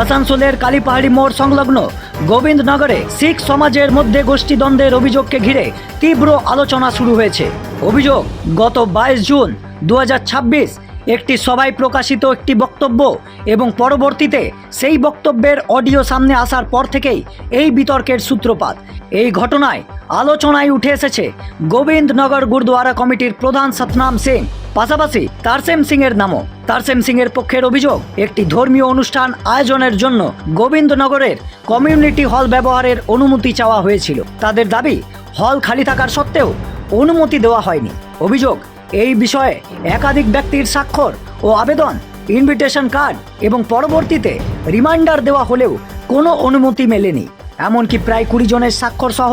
আসানসোলের কালীপাহাড়ি মোড় সংলগ্ন গোবিন্দনগরে শিখ সমাজের মধ্যে গোষ্ঠীদ্বন্দ্বের অভিযোগকে ঘিরে তীব্র আলোচনা শুরু হয়েছে। অভিযোগ, গত 22 জুন 2026 একটি সভায় প্রকাশিত একটি বক্তব্য এবং পরবর্তীতে সেই বক্তব্যের অডিও সামনে আসার পর থেকেই এই বিতর্কের সূত্রপাত। এই ঘটনায় আলোচনায় উঠে এসেছে গোবিন্দনগর গুরুদ্বারা কমিটির প্রধান সতনাম সিং, পাশাপাশি তারসেম সিং এর নামও। তারসেম সিং এর পক্ষের অভিযোগ, একটি ধর্মীয় অনুষ্ঠান আয়োজনের জন্য গোবিন্দনগরের কমিউনিটি হল ব্যবহারের অনুমতি চাওয়া হয়েছিল। তাদের দাবি, হল খালি থাকার সত্ত্বেও অনুমতি দেওয়া হয়নি। অভিযোগ, এই বিষয়ে একাধিক ব্যক্তির স্বাক্ষর ও আবেদন, ইনভিটেশন কার্ড এবং পরবর্তীতে রিমাইন্ডার দেওয়া হলেও কোনো অনুমতি মেলেনি। এমনকি প্রায় 20 জনের স্বাক্ষর সহ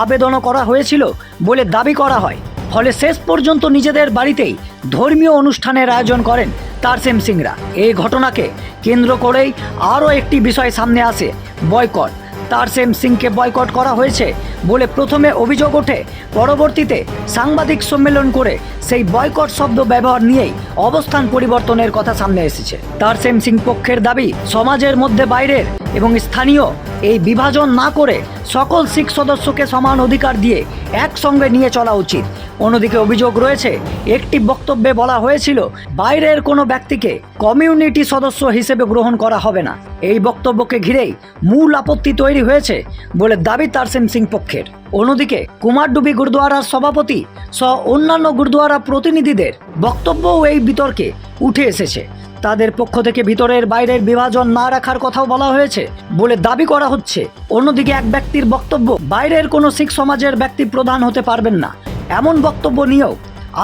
আবেদনও করা হয়েছিল বলে দাবি করা হয়। ফলে শেষ পর্যন্ত নিজেদের বাড়িতেই ধর্মীয় অনুষ্ঠানের আয়োজন করেন তারসেম সিংরা। এই ঘটনাকে কেন্দ্র করেই আরও একটি বিষয় সামনে আসে, বয়কট। তারসেম সিংকে বয়কট করা হয়েছে বলে প্রথমে অভিযোগ ওঠে, পরবর্তীতে সাংবাদিক সম্মেলন করে সেই বয়কট শব্দ ব্যবহার নিয়েই অবস্থান পরিবর্তনের কথা সামনে এসেছে। তারসেম সিং পক্ষের দাবি, সমাজের মধ্যে বাইরের এবং স্থানীয় এই বিভাজন না করে সকল শিখ সদস্যকে সমান অধিকার দিয়ে একসঙ্গে নিয়ে চলা উচিত। অন্যদিকে অভিযোগ রয়েছে, একটি বক্তব্যে বলা হয়েছিল বাইরের কোনো ব্যক্তিকে কমিউনিটি সদস্য হিসেবে গ্রহণ করা হবে না। এই বক্তব্যকে ঘিরেই মূল আপত্তি তৈরি হয়েছে বলে দাবি তারসেম সিং পক্ষের। অন্যদিকে কুমারডুবি গুরুদ্বারার সভাপতি সহ অন্যান্য গুরুদ্বারা প্রতিনিধিদের বক্তব্যও এই বিতর্কে উঠে এসেছে। তাদের পক্ষ থেকে ভিতরের বাইরের বিভাজন না রাখার কথাও বলা হয়েছে বলে দাবি করা হচ্ছে। অন্যদিকে এক ব্যক্তির বক্তব্য, বাইরের কোনো শিখ সমাজের ব্যক্তি প্রধান হতে পারবেন না, এমন বক্তব্য নিয়েও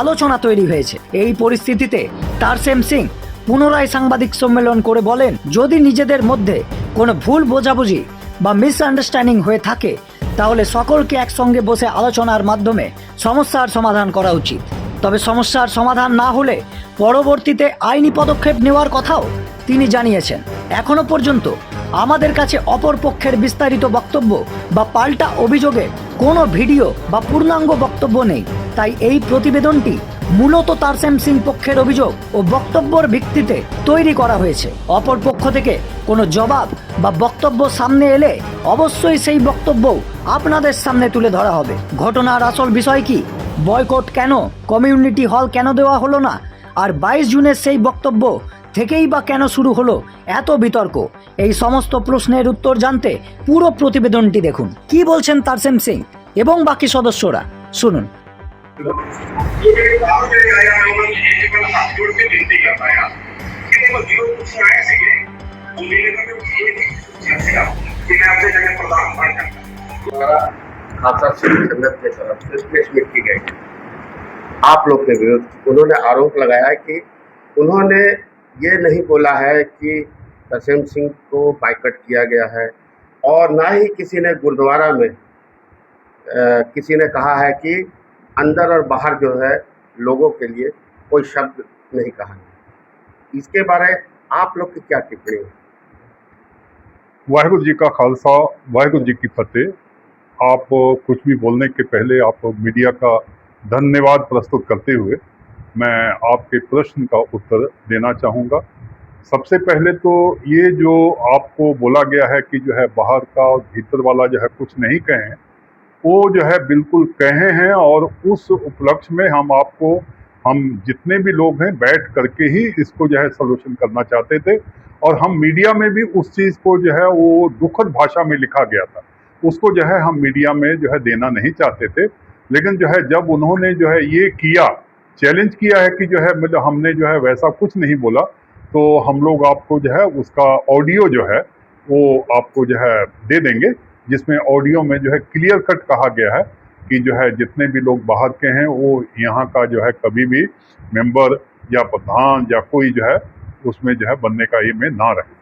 আলোচনা তৈরি হয়েছে। এই পরিস্থিতিতে তারসেম সিং পুনরায় সাংবাদিক সম্মেলন করে বলেন, যদি নিজেদের মধ্যে কোনো ভুল বোঝাবুঝি বা মিসআন্ডারস্ট্যান্ডিং হয়ে থাকে তাহলে সকলকে একসঙ্গে বসে আলোচনার মাধ্যমে সমস্যার সমাধান করা উচিত। তবে সমস্যার সমাধান না হলে পরবর্তীতে আইনি পদক্ষেপ নেওয়ার কথাও তিনি জানিয়েছেন। এখনো পর্যন্ত আমাদের কাছে অপর পক্ষের বিস্তারিত বক্তব্য বা পাল্টা অভিযোগের কোনো ভিডিও বা পূর্ণাঙ্গ বক্তব্য নেই। তাই এই প্রতিবেদনটি মূলত তারসেম সিং পক্ষের অভিযোগ ও বক্তব্যের ভিত্তিতে তৈরি করা হয়েছে। অপর পক্ষ থেকে কোনো জবাব বা বক্তব্য সামনে এলে অবশ্যই সেই বক্তব্য আপনাদের সামনে তুলে ধরা হবে। ঘটনার আসল বিষয় কি, বয়কট কেন, কমিউনিটি হল কেন দেওয়া হলো না, আর 22 জুনের সেই বক্তব্য থেকেই বা কেন শুরু হলো এত বিতর্ক, এই সমস্ত প্রশ্নের উত্তর জানতে পুরো প্রতিবেদনটি দেখুন। কি বলছেন তারসেম সিং এবং বাকি সদস্যরা, শুনুন। खालसा सिख संगत के तरफ से प्लेसमेंट की गई। आप लोग के विरुद्ध उन्होंने आरोप लगाया कि उन्होंने ये नहीं बोला है कि तारसेम सिंह को बाइकआउट किया गया है, और ना ही किसी ने गुरुद्वारा में किसी ने कहा है कि अंदर और बाहर जो है लोगों के लिए कोई शब्द नहीं कहा है। इसके बारे आप लोग की क्या टिप्पणी है? वाहिगुरु जी का खालसा, वाहिगुरु जी की फतेह। आप कुछ भी बोलने के पहले आप मीडिया का धन्यवाद प्रस्तुत करते हुए मैं आपके प्रश्न का उत्तर देना चाहूँगा। सबसे पहले तो ये जो आपको बोला गया है कि जो है बाहर का और भीतर वाला जो है कुछ नहीं कहे, वो जो है बिल्कुल कहे हैं, और उस उपलक्ष्य में हम जितने भी लोग हैं बैठ करके ही इसको जो है सॉल्यूशन करना चाहते थे। और हम मीडिया में भी उस चीज़ को जो है वो दुखद भाषा में लिखा गया था, उसको जो है हम मीडिया में जो है देना नहीं चाहते थे। लेकिन जो है जब उन्होंने जो है ये किया, चैलेंज किया है कि जो है मतलब हमने जो है वैसा कुछ नहीं बोला, तो हम लोग आपको जो है उसका ऑडियो जो है वो आपको जो है दे देंगे, जिसमें ऑडियो में जो है क्लियर कट कहा गया है कि जो है जितने भी लोग बाहर के हैं वो यहाँ का जो है कभी भी मेंबर या प्रधान या कोई जो है उसमें जो है बनने का ये में ना रहे।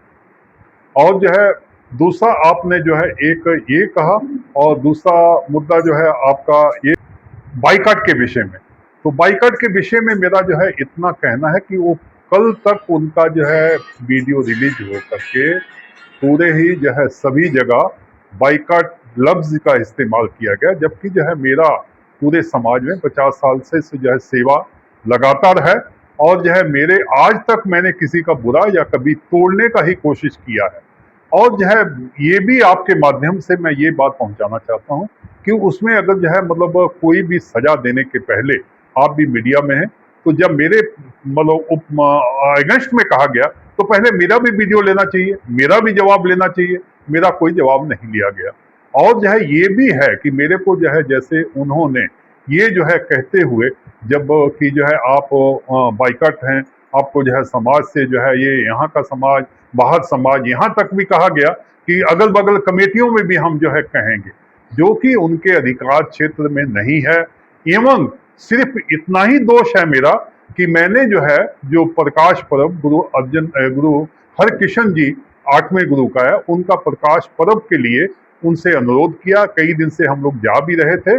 और जो है दूसरा आपने जो है एक ये कहा, और दूसरा मुद्दा जो है आपका ये बाइकआउट के विषय में। तो बाइकआउट के विषय में मेरा जो है इतना कहना है कि वो कल तक उनका जो है वीडियो रिलीज हो करके पूरे ही जो है सभी जगह बाइकआउट लफ्ज का इस्तेमाल किया गया, जबकि जो है मेरा पूरे समाज में 50 साल से जो है सेवा लगातार है, और जो है मेरे आज तक मैंने किसी का बुरा या कभी तोड़ने का ही कोशिश किया है। और जो है ये भी आपके माध्यम से मैं ये बात पहुंचाना चाहता हूं कि उसमें अगर जो है मतलब कोई भी सजा देने के पहले, आप भी मीडिया में हैं, तो जब मेरे मतलब अगेंस्ट में कहा गया तो पहले मेरा भी वीडियो लेना चाहिए, मेरा भी जवाब लेना चाहिए। मेरा कोई जवाब नहीं लिया गया। और जो है ये भी है कि मेरे को जो है जैसे उन्होंने ये जो है कहते हुए जब कि जो है आप बाइकआउट हैं, आपको जो है समाज से जो है ये यहाँ का समाज, बाहर समाज, यहाँ तक भी कहा गया कि अगल बगल कमेटियों में भी हम जो है कहेंगे, जो कि उनके अधिकार क्षेत्र में नहीं है। एवं सिर्फ इतना ही दोष है मेरा कि मैंने जो है जो प्रकाश पर्व गुरु हरकिशन जी 8वें गुरु का है, उनका प्रकाश पर्व के लिए उनसे अनुरोध किया। कई दिन से हम लोग जा भी रहे थे,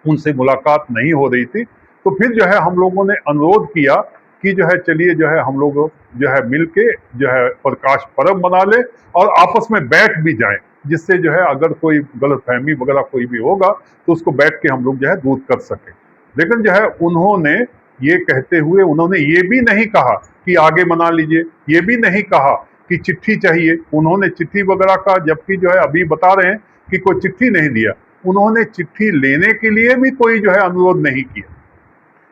उनसे मुलाकात नहीं हो रही थी। तो फिर जो है हम लोगों ने अनुरोध किया कि जो है चलिए जो है हम लोग जो है मिलके जो है प्रकाश पर्व मना ले और आपस में बैठ भी जाएं, जिससे जो है अगर कोई गलतफहमी वगैरह कोई भी होगा तो उसको बैठ के हम लोग जो है दूर कर सके। लेकिन जो है उन्होंने ये कहते हुए उन्होंने ये भी नहीं कहा कि आगे मना लीजिए, ये भी नहीं कहा कि चिट्ठी चाहिए। उन्होंने चिट्ठी वगैरह का, जबकि जो है अभी बता रहे हैं कि कोई चिट्ठी नहीं दिया। उन्होंने चिट्ठी लेने के लिए भी कोई जो है अनुरोध नहीं किया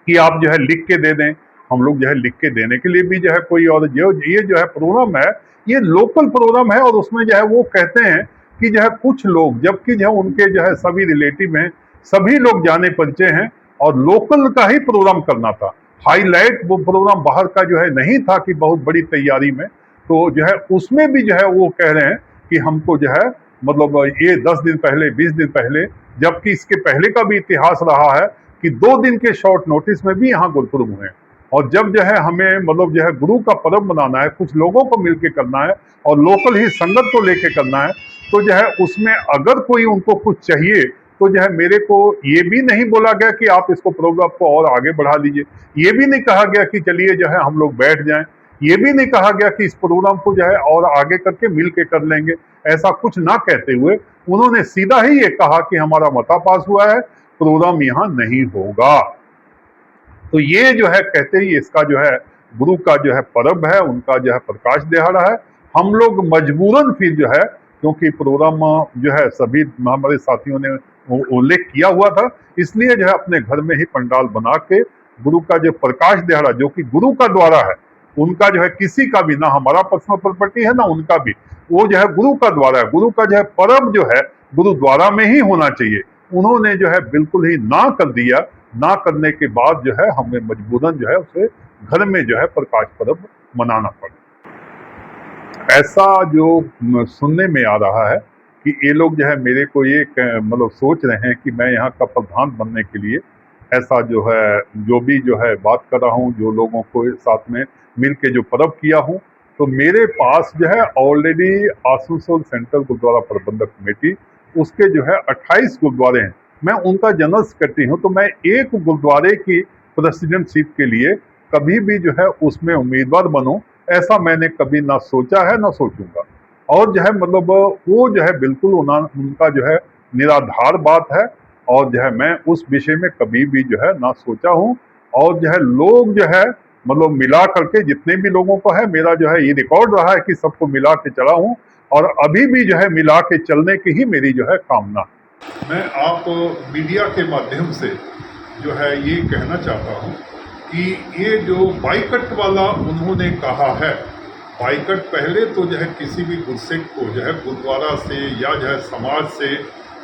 कि आप जो है लिख के दे दें। हम लोग जो है लिख के देने के लिए भी जो है कोई, और ये जो है प्रोग्राम है, ये लोकल प्रोग्राम है और उसमें जो है वो कहते हैं कि जो है कुछ लोग, जबकि जो है उनके जो है सभी रिलेटिव हैं, सभी लोग जाने परिचय हैं और लोकल का ही प्रोग्राम करना था। हाईलाइट वो प्रोग्राम बाहर का जो है नहीं था कि बहुत बड़ी तैयारी में। तो जो है उसमें भी जो है वो कह रहे हैं कि हमको जो है मतलब ये 10 दिन पहले, 20 दिन पहले, जबकि इसके पहले का भी इतिहास रहा है कि 2 दिन के शॉर्ट नोटिस में भी यहाँ गुरुपुरब हुए हैं। और जब जो है हमें मतलब जो है गुरु का पर्व मनाना है, कुछ लोगों को मिलके करना है और लोकल ही संगत को लेके करना है, तो जो है उसमें अगर कोई उनको कुछ चाहिए तो जो है मेरे को ये भी नहीं बोला गया कि आप इसको प्रोग्राम को और आगे बढ़ा लीजिए। ये भी नहीं कहा गया कि चलिए जो है हम लोग बैठ जाएं। ये भी नहीं कहा गया कि इस प्रोग्राम को जो है और आगे करके मिल के कर लेंगे। ऐसा कुछ ना कहते हुए उन्होंने सीधा ही ये कहा कि हमारा मता पास हुआ है, प्रोग्राम यहाँ नहीं होगा। तो ये जो है कहते ही इसका जो है गुरु का जो है पर्व है, उनका जो है प्रकाश दिहाड़ा है। हम लोग मजबूरन फिर जो है, क्योंकि प्रोग्राम जो है सभी हमारे साथियों ने उल्लेख किया हुआ था, इसलिए जो है अपने घर में ही पंडाल बना के गुरु का जो प्रकाश दिहाड़ा, जो कि गुरु का द्वारा है, उनका जो है किसी का भी, ना हमारा पर्सनल प्रॉपर्टी है ना उनका भी, वो जो है गुरु का द्वारा है। गुरु का जो है पर्व जो है गुरुद्वारा में ही होना चाहिए। उन्होंने जो है बिल्कुल ही ना कर दिया। ना करने के बाद जो है हमें मजबूरन जो है उसे घर में जो है प्रकाश पर्व मनाना पड़ा। ऐसा जो सुनने में आ रहा है कि ये लोग जो है मेरे को ये मतलब सोच रहे हैं कि मैं यहाँ का प्रधान बनने के लिए ऐसा जो है, जो भी जो है बात कर रहा हूँ, जो लोगों को साथ में मिल के जो पर्व किया हूँ, तो मेरे पास जो है ऑलरेडी आसनसोल सेंट्रल गुरुद्वारा प्रबंधक कमेटी, उसके जो है 28 गुरुद्वारे हैं। मैं उनका जनरल सेक्रेटरी हूँ, तो मैं एक गुरुद्वारे की प्रेसिडेंटशिप के लिए कभी भी जो है उसमें उम्मीदवार बनूं, ऐसा मैंने कभी ना सोचा है ना सोचूंगा। और जो है मतलब वो जो है बिल्कुल उनका जो है निराधार बात है, और जो है मैं उस विषय में कभी भी जो है ना सोचा हूँ। और जो है लोग जो है मतलब मिला करके जितने भी लोगों को है, मेरा जो है ये रिकॉर्ड रहा है कि सबको मिला के चला हूँ और अभी भी जो है मिला के चलने की ही मेरी जो है कामना। मैं आप मीडिया के माध्यम से जो है ये कहना चाहता हूँ कि ये जो बाइकट वाला उन्होंने कहा है, बाइकट पहले तो जो है किसी भी गुरसिख को जो है गुरुद्वारा से या जो है समाज से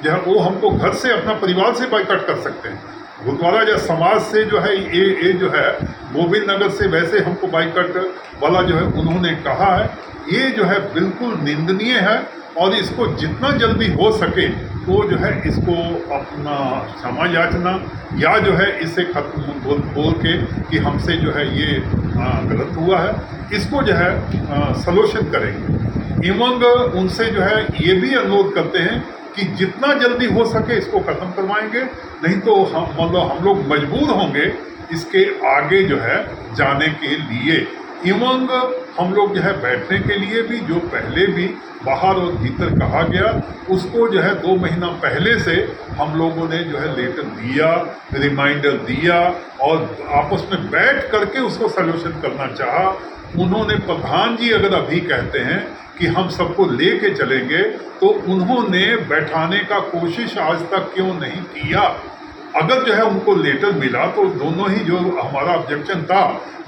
जो है वो हमको घर से, अपना परिवार से बाइकट कर सकते हैं। गुरुद्वारा या समाज से जो है ये जो है गोविंद नगर से वैसे हमको बाइकट वाला जो है उन्होंने कहा है, ये जो है बिल्कुल निंदनीय है। और इसको जितना जल्दी हो सके तो जो है इसको अपना क्षमा याचना या जो है इसे खत्म बोल के कि हमसे जो है ये गलत हुआ है, इसको जो है सलोशन करेंगे। एवं उनसे जो है ये भी अनुरोध करते हैं कि जितना जल्दी हो सके इसको ख़त्म करवाएंगे, नहीं तो हम लोग मजबूर होंगे इसके आगे जो है जाने के लिए। एवं हम लोग जो है बैठने के लिए भी, जो पहले भी बाहर और भीतर कहा गया, उसको जो है 2 महीना पहले से हम लोगों ने जो है लेटर दिया, रिमाइंडर दिया और आपस में बैठ करके उसको सॉल्यूशन करना चाहा। उन्होंने, प्रधान जी अगर अभी कहते हैं कि हम सबको लेके चलेंगे, तो उन्होंने बैठाने का कोशिश आज तक क्यों नहीं किया? अगर जो है उनको लेटर मिला तो दोनों ही जो हमारा ऑब्जेक्शन था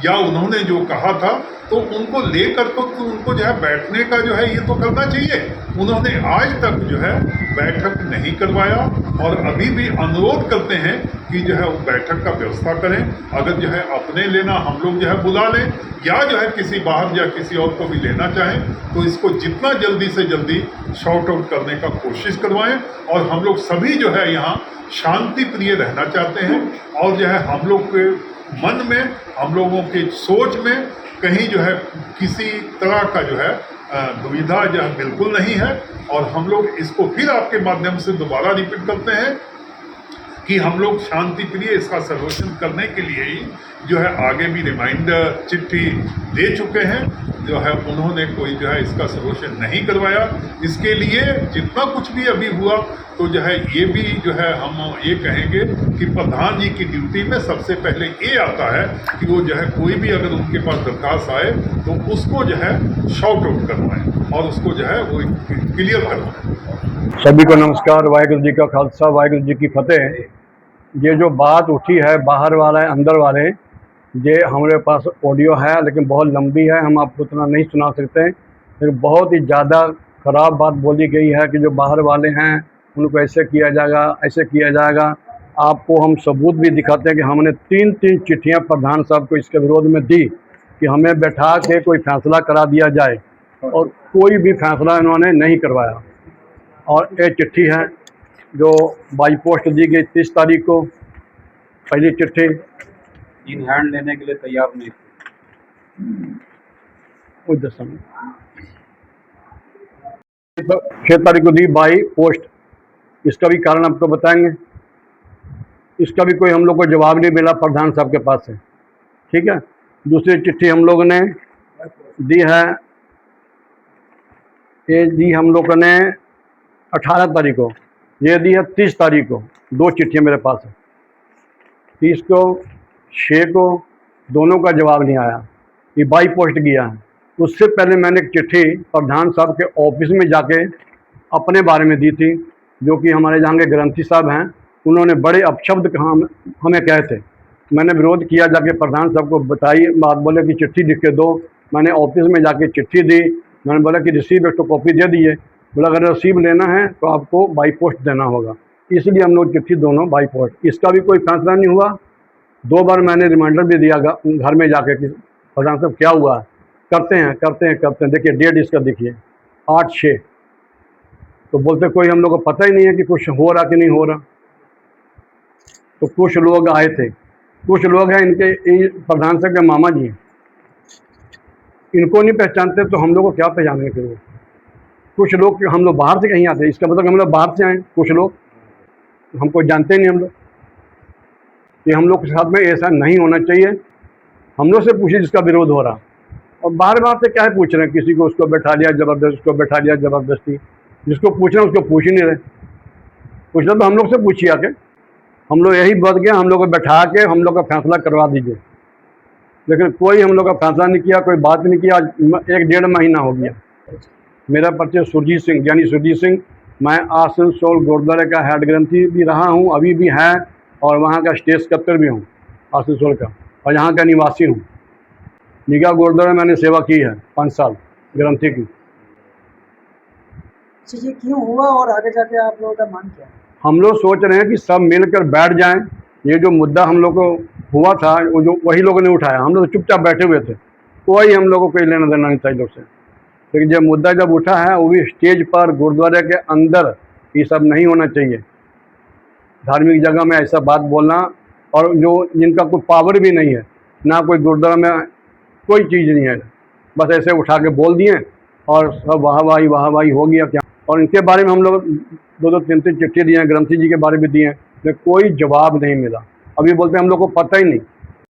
या उन्होंने जो कहा था, तो उनको लेकर तो उनको जो है बैठने का जो है ये तो करना चाहिए। उन्होंने आज तक जो है बैठक नहीं करवाया और अभी भी अनुरोध करते हैं कि जो है वो बैठक का व्यवस्था करें। अगर जो है अपने लेना हम लोग जो है बुला लें, या जो है किसी बाहर या किसी और को भी लेना चाहें, तो इसको जितना जल्दी से जल्दी शॉर्ट आउट करने का कोशिश करवाएं। और हम लोग सभी जो है यहाँ शांति प्रिय रहना चाहते हैं, और जो है हम लोग के मन में, हम लोगों की सोच में कहीं जो है किसी तरह का जो है दुविधा जो है बिल्कुल नहीं है। और हम लोग इसको फिर आपके माध्यम से दोबारा रिपीट करते हैं कि हम लोग शांति प्रिय इसका सॉल्यूशन करने के लिए ही जो है आगे भी रिमाइंडर चिट्ठी दे चुके हैं। जो है उन्होंने कोई जो है इसका सॉल्यूशन नहीं करवाया। इसके लिए जितना कुछ भी अभी हुआ, तो जो है ये भी जो है हम ये कहेंगे कि प्रधान जी की ड्यूटी में सबसे पहले ये आता है कि वो जो है कोई भी अगर उनके पास दरखास्त आए तो उसको जो है शॉर्ट आउट करवाएं और उसको जो है वो क्लियर करवाएं। सभी को नमस्कार। वाहिगुरु जी का खालसा, वाहिगुरु जी की फतेह। ये जो बात उठी है बाहर वाला है अंदर वाले, ये हमारे पास ऑडियो है लेकिन बहुत लंबी है, हम आपको उतना नहीं सुना सकते। लेकिन बहुत ही ज़्यादा ख़राब बात बोली गई है कि जो बाहर वाले हैं उनको ऐसे किया जाएगा, ऐसे किया जाएगा। आपको हम सबूत भी दिखाते हैं कि हमने 3 चिट्ठियां प्रधान साहब को इसके विरोध में दी कि हमें बैठा के कोई फैसला करा दिया जाए, और कोई भी फैसला इन्होंने नहीं करवाया। और एक चिट्ठी है जो बाई पोस्ट दी गई 30 तारीख को, पहली चिट्ठी इन हैंड लेने के लिए तैयार नहीं थे। 6 तारीख को दी बाई पोस्ट। इसका भी कारण आपको बताएंगे। इसका भी कोई हम लोग को जवाब नहीं मिला प्रधान साहब के पास से, ठीक है। दूसरी चिट्ठी हम लोगों ने दी है, ये दी हम लोगों ने 18 तारीख को, ये दी है 30 तारीख को। 2 चिट्ठियाँ मेरे पास है, 30 को 6 को, दोनों का जवाब नहीं आया। ये बाई पोस्ट किया है। उससे पहले मैंने एक चिट्ठी प्रधान साहब के ऑफिस में जाके अपने बारे में दी थी, जो कि हमारे जहाँ के ग्रंथी साहब हैं, उन्होंने बड़े अपशब्द हमें कहे थे। मैंने विरोध किया, जाके प्रधान साहब को बताई बात, बोले कि चिट्ठी लिख के दो। मैंने ऑफिस में जाके चिट्ठी दी, मैंने बोला कि रिसीव एक तो कॉपी दे दिए। बोला अगर रिसीव लेना है तो आपको बाई पोस्ट देना होगा। इसलिए हम लोग चिट्ठी दोनों बाई पोस्ट। इसका भी कोई फैसला नहीं हुआ। 2 बार मैंने रिमाइंडर भी दिया घर में जाके कि प्रधान साहब क्या हुआ है, करते हैं। देखिए डेट इसका देखिए 8/6। तो बोलते कोई हम लोग को पता ही नहीं है कि कुछ हो रहा कि नहीं हो रहा। तो कुछ लोग आए थे, कुछ लोग हैं इनके प्रधान साहब के मामा जी, इनको नहीं पहचानते तो हम लोग को क्या पहचानेंगे फिर वो। कुछ लोग हम लोग बाहर से कहीं आते हैं, इसका मतलब हम लोग बाहर से आए। कुछ लोग हमको जानते नहीं हम लोग। ये हम लोग के साथ में ऐसा नहीं होना चाहिए। हम लोग से पूछिए जिसका विरोध हो रहा, और बार बार से क्या है पूछ रहे हैं। किसी को उसको बैठा लिया जबरदस्ती, उसको बैठा लिया जबरदस्ती। जिसको पूछ रहे हैं उसको पूछ ही नहीं रहे। पूछना तो हम लोग से पूछिए आके। हम लोग यही बढ़ गया, हम लोग को बैठा के हम लोग का फैसला करवा दीजिए। लेकिन कोई हम लोग का फैसला नहीं किया, कोई बात नहीं किया। 1-1.5 महीना हो गया। मेरा परिचय सुरजीत सिंह यानी सुरजीत सिंह, मैं आसनसोल गुरुद्वारे का हेड ग्रंथी भी रहा हूँ, अभी भी है, और वहाँ का स्टेट स्कत्तर भी हूँ आसनसोल का, और यहाँ का निवासी हूँ। निगाह गुरुद्वारा मैंने सेवा की है 5 साल ग्रंथी की। ये क्यों हुआ और आगे जाके आप लोगों का मांग क्या है? हम लोग सोच रहे हैं कि सब मिलकर बैठ जाएं। ये जो मुद्दा हम लोग को हुआ था, वो जो वही लोगों ने उठाया, हम लोग तो चुपचाप बैठे हुए थे। कोई हम लोग को कोई लेना देना नहीं था इन लोग से। लेकिन जब मुद्दा जब उठा है, वो भी स्टेज पर गुरुद्वारे के अंदर, ये सब नहीं होना चाहिए। धार्मिक जगह में ऐसा बात बोलना, और जो जिनका कोई पावर भी नहीं है, ना कोई गुरुद्वारा में कोई चीज़ नहीं है, बस ऐसे उठा के बोल दिए और सब वाहवाही हो गया क्या। और इनके बारे में हम लोग 2-2, 3-3 चिट्ठी दिए हैं, ग्रंथी जी के बारे में दिए हैं, लेकिन कोई जवाब नहीं मिला। अभी बोलते हैं हम लोग को पता ही नहीं।